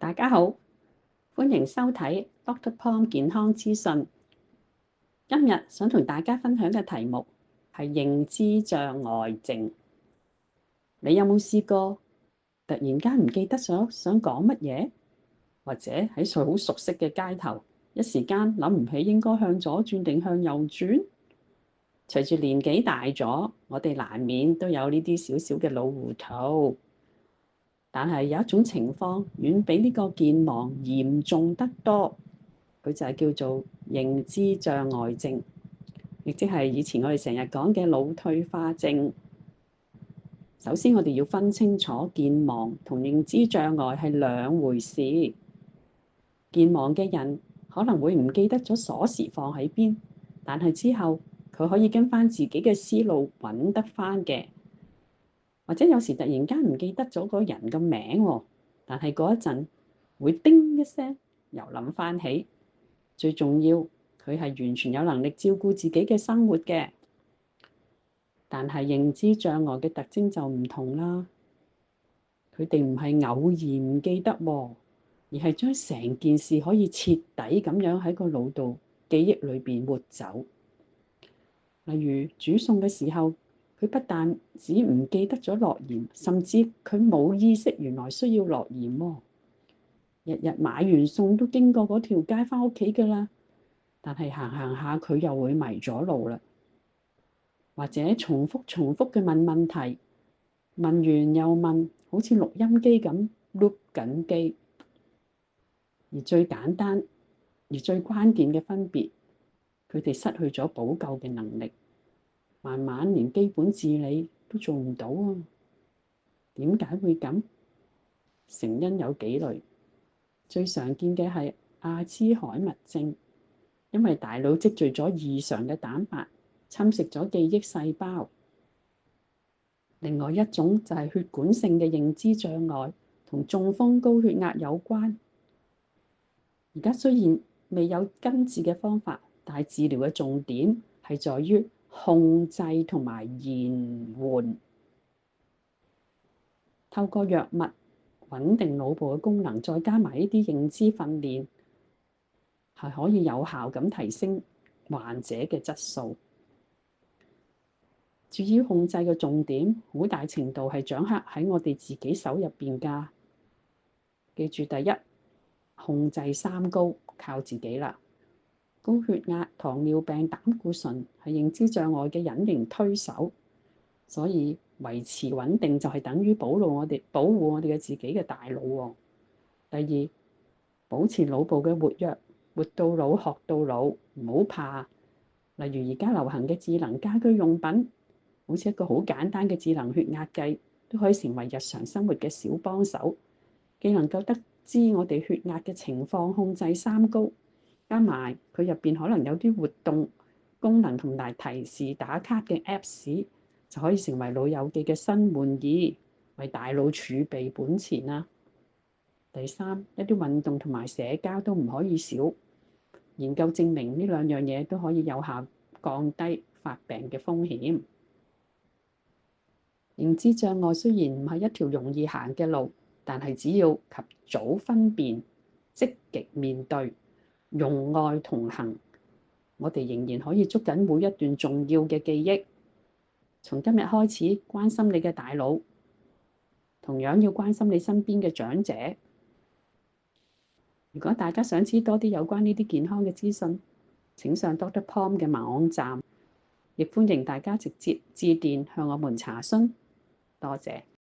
大家好，歡迎收睇 Dr. Pom 健康資訊。今日想同大家分享嘅題目係認知障礙症。你有冇試過突然間唔記得咗想講乜嘢，或者喺好熟悉嘅街頭，一時間諗唔起應該向左轉定向右轉？隨住年紀大咗，我哋難免都有呢啲少少嘅老糊塗。但係有一種情況遠比呢個健忘嚴重得多，佢就係叫做認知障礙症，亦即係以前我哋成日講嘅腦退化症。首先，我哋要分清楚健忘同認知障礙係兩回事。健忘嘅人可能會唔記得咗鎖匙放喺邊，但係之後佢可以跟翻自己嘅思路揾得翻嘅。或者有時突然間唔記得咗個人嘅名喎，但係嗰一陣會叮一聲又諗翻起。最重要，佢係完全有能力照顧自己嘅生活嘅。但係認知障礙嘅特徵就唔同啦，佢哋唔係偶然唔記得喎，而係將成件事可以徹底咁樣喺個腦度記憶裏邊抹走。例如煮餸嘅時候，佢不但只唔記得咗落鹽，甚至佢冇意識原來需要落鹽喎。日日買完餸都經過嗰條街返屋企㗎啦，但係行行下佢又會迷咗路啦。或者重複嘅問問題，問完又問，好似錄音機咁 loop 緊機。而最簡單而最關鍵嘅分別，佢哋失去咗補救嘅能力。慢慢連基本自理都做唔到啊！點解會咁？成因有幾類，最常見嘅係阿茲海默症，因為大腦積聚咗異常嘅蛋白，侵蝕咗記憶細胞。另外一種就係血管性嘅認知障礙，同中風、高血壓有關。而家雖然未有根治嘅方法，但係治療嘅重點係在於控制同埋延緩，透過藥物穩定腦部嘅功能，再加埋呢啲認知訓練，係可以有效咁提升患者嘅質素。至於控制嘅重點，好大程度係掌握喺我哋自己手入邊㗎。記住，第一，控制三高，靠自己啦。高血壓、糖尿病、膽固醇係認知障礙嘅隱形推手，所以維持穩定就係等於保護我哋嘅自己嘅大腦喎。第二，保持腦部嘅活躍，活到老學到老，唔好怕。例如而家流行嘅智能家居用品，好似一個好簡單嘅智能血壓計，都可以成為日常生活嘅小幫手，既能夠得知我哋血壓嘅情況，控制三高，加埋佢入邊可能有啲活動功能同埋提示打卡嘅 Apps，就可以成為老友記嘅新玩意，為大腦儲備本錢啦。第三，一啲運動同埋社交都唔可以少。研究證明呢兩樣嘢都可以有效降低發病嘅風險。認知障礙雖然唔係一條容易行嘅路，但係只要及早分辨、積極面對、用愛同行，我哋仍然可以捉緊每一段重要嘅記憶。從今日開始，關心你嘅大腦，同樣要關心你身邊嘅長者。如果大家想知多啲有關呢啲健康嘅資訊，請上 Dr. Pom 嘅網站，亦歡迎大家直接致電向我們查詢。多謝。